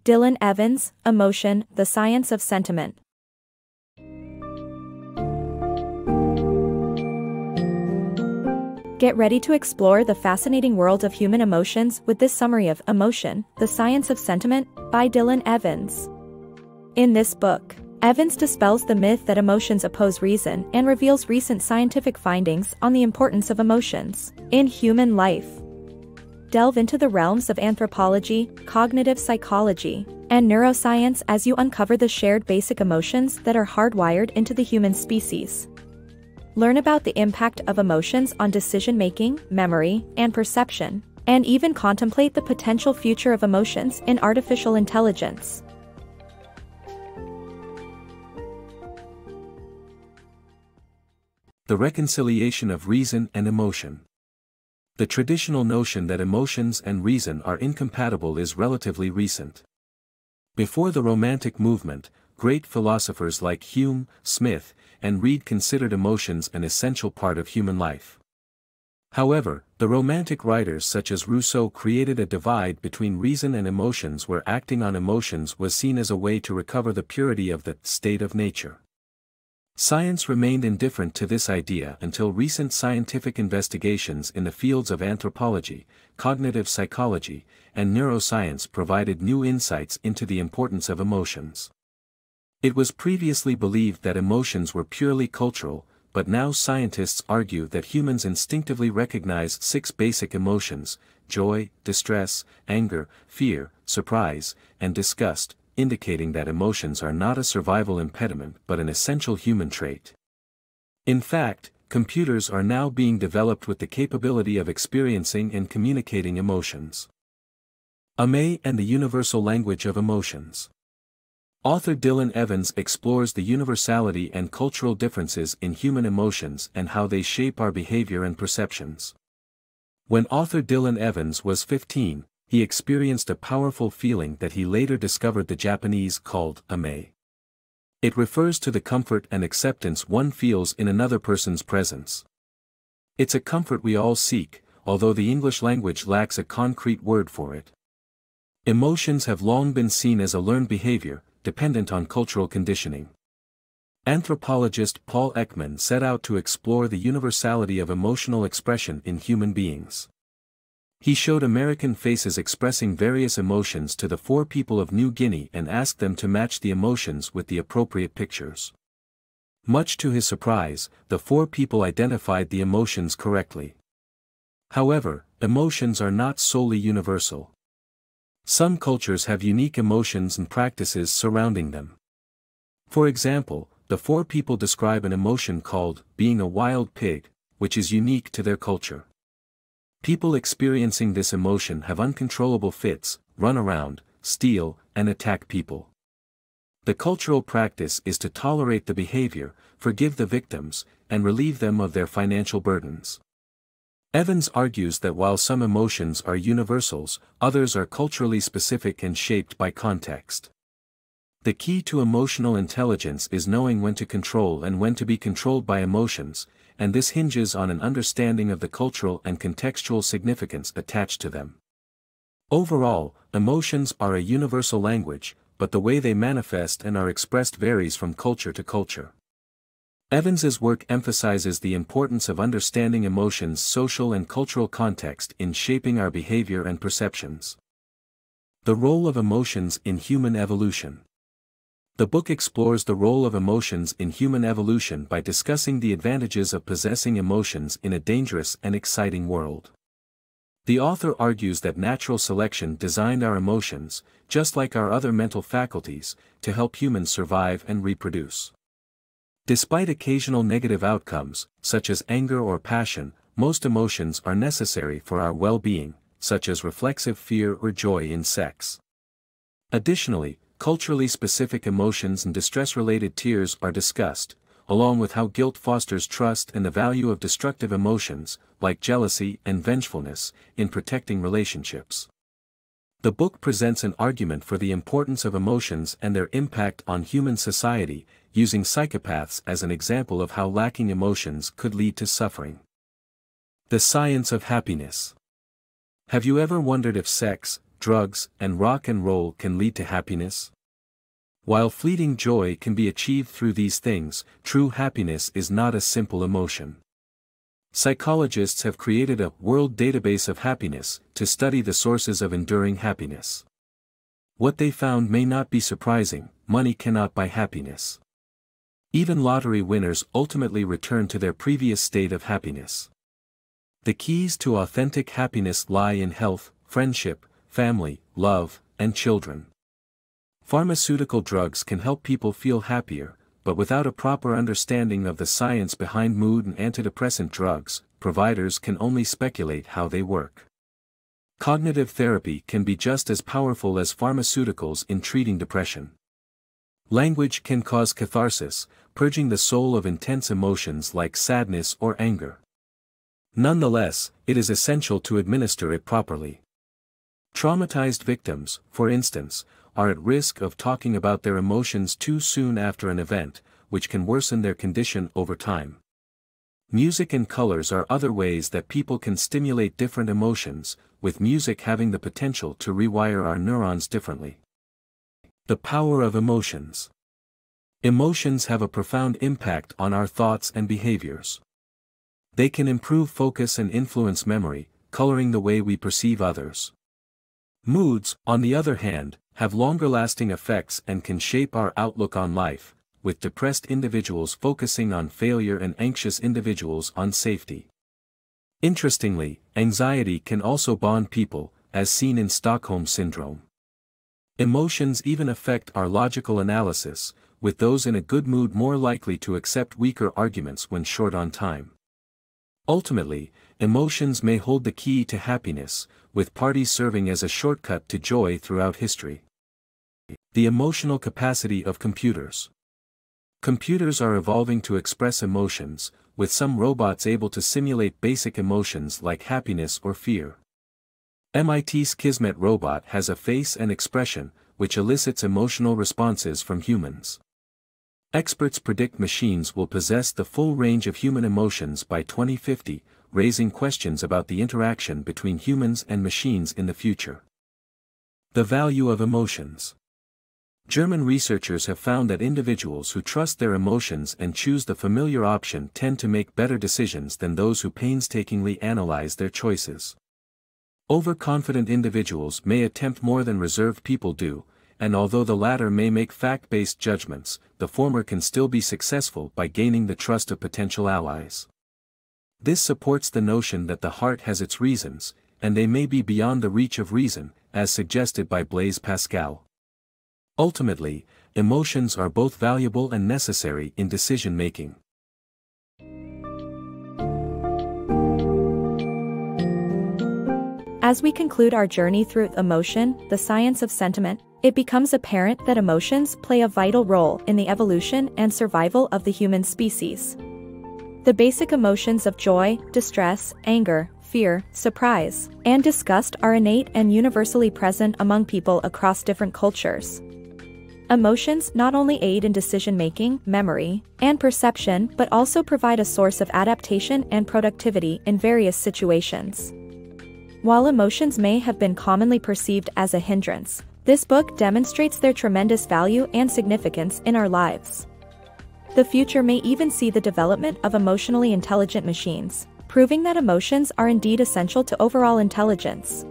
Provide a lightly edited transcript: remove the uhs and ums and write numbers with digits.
Dylan Evans, Emotion, The Science of Sentiment. Get ready to explore the fascinating world of human emotions with this summary of Emotion, The Science of Sentiment by Dylan Evans. In this book, Evans dispels the myth that emotions oppose reason and reveals recent scientific findings on the importance of emotions in human life. Delve into the realms of anthropology, cognitive psychology, and neuroscience as you uncover the shared basic emotions that are hardwired into the human species. Learn about the impact of emotions on decision-making, memory, and perception, and even contemplate the potential future of emotions in artificial intelligence. The reconciliation of reason and emotion. The traditional notion that emotions and reason are incompatible is relatively recent. Before the Romantic movement, great philosophers like Hume, Smith, and Reid considered emotions an essential part of human life. However, the Romantic writers such as Rousseau created a divide between reason and emotions where acting on emotions was seen as a way to recover the purity of the state of nature. Science remained indifferent to this idea until recent scientific investigations in the fields of anthropology, cognitive psychology, and neuroscience provided new insights into the importance of emotions. It was previously believed that emotions were purely cultural, but now scientists argue that humans instinctively recognize 6 basic emotions: joy, distress, anger, fear, surprise, and disgust, indicating that emotions are not a survival impediment but an essential human trait. In fact, computers are now being developed with the capability of experiencing and communicating emotions. Amae and the Universal Language of Emotions. Author Dylan Evans explores the universality and cultural differences in human emotions and how they shape our behavior and perceptions. When author Dylan Evans was 15, he experienced a powerful feeling that he later discovered the Japanese called Amae. It refers to the comfort and acceptance one feels in another person's presence. It's a comfort we all seek, although the English language lacks a concrete word for it. Emotions have long been seen as a learned behavior, dependent on cultural conditioning. Anthropologist Paul Ekman set out to explore the universality of emotional expression in human beings. He showed American faces expressing various emotions to the 4 people of New Guinea and asked them to match the emotions with the appropriate pictures. Much to his surprise, the 4 people identified the emotions correctly. However, emotions are not solely universal. Some cultures have unique emotions and practices surrounding them. For example, the 4 people describe an emotion called being a wild pig, which is unique to their culture. People experiencing this emotion have uncontrollable fits, run around, steal, and attack people. The cultural practice is to tolerate the behavior, forgive the victims, and relieve them of their financial burdens. Evans argues that while some emotions are universals, others are culturally specific and shaped by context. The key to emotional intelligence is knowing when to control and when to be controlled by emotions, and this hinges on an understanding of the cultural and contextual significance attached to them. Overall, emotions are a universal language, but the way they manifest and are expressed varies from culture to culture. Evans's work emphasizes the importance of understanding emotions' social and cultural context in shaping our behavior and perceptions. The role of emotions in human evolution. The book explores the role of emotions in human evolution by discussing the advantages of possessing emotions in a dangerous and exciting world. The author argues that natural selection designed our emotions, just like our other mental faculties, to help humans survive and reproduce. Despite occasional negative outcomes, such as anger or passion, most emotions are necessary for our well-being, such as reflexive fear or joy in sex. Additionally, culturally specific emotions and distress-related tears are discussed, along with how guilt fosters trust and the value of destructive emotions, like jealousy and vengefulness, in protecting relationships. The book presents an argument for the importance of emotions and their impact on human society, using psychopaths as an example of how lacking emotions could lead to suffering. The Science of Happiness. Have you ever wondered if sex, drugs, and rock and roll can lead to happiness? While fleeting joy can be achieved through these things, true happiness is not a simple emotion. Psychologists have created a world database of happiness to study the sources of enduring happiness. What they found may not be surprising: money cannot buy happiness. Even lottery winners ultimately return to their previous state of happiness. The keys to authentic happiness lie in health, friendship, family, love, and children. Pharmaceutical drugs can help people feel happier, but without a proper understanding of the science behind mood and antidepressant drugs, providers can only speculate how they work. Cognitive therapy can be just as powerful as pharmaceuticals in treating depression. Language can cause catharsis, purging the soul of intense emotions like sadness or anger. Nonetheless, it is essential to administer it properly. Traumatized victims, for instance, are at risk of talking about their emotions too soon after an event, which can worsen their condition over time. Music and colors are other ways that people can stimulate different emotions, with music having the potential to rewire our neurons differently. The power of emotions. Emotions have a profound impact on our thoughts and behaviors. They can improve focus and influence memory, coloring the way we perceive others. Moods, on the other hand, have longer-lasting effects and can shape our outlook on life, with depressed individuals focusing on failure and anxious individuals on safety. Interestingly, anxiety can also bond people, as seen in Stockholm Syndrome. Emotions even affect our logical analysis, with those in a good mood more likely to accept weaker arguments when short on time. Ultimately, emotions may hold the key to happiness, with parties serving as a shortcut to joy throughout history. The emotional capacity of computers. Computers are evolving to express emotions, with some robots able to simulate basic emotions like happiness or fear. MIT's Kismet robot has a face and expression, which elicits emotional responses from humans. Experts predict machines will possess the full range of human emotions by 2050, raising questions about the interaction between humans and machines in the future. The value of emotions. German researchers have found that individuals who trust their emotions and choose the familiar option tend to make better decisions than those who painstakingly analyze their choices. Overconfident individuals may attempt more than reserved people do, and although the latter may make fact-based judgments, the former can still be successful by gaining the trust of potential allies. This supports the notion that the heart has its reasons, and they may be beyond the reach of reason, as suggested by Blaise Pascal. Ultimately, emotions are both valuable and necessary in decision-making. As we conclude our journey through emotion, the science of sentiment, it becomes apparent that emotions play a vital role in the evolution and survival of the human species. The basic emotions of joy, distress, anger, fear, surprise, and disgust are innate and universally present among people across different cultures. Emotions not only aid in decision-making, memory, and perception but also provide a source of adaptation and productivity in various situations. While emotions may have been commonly perceived as a hindrance, this book demonstrates their tremendous value and significance in our lives. The future may even see the development of emotionally intelligent machines, proving that emotions are indeed essential to overall intelligence.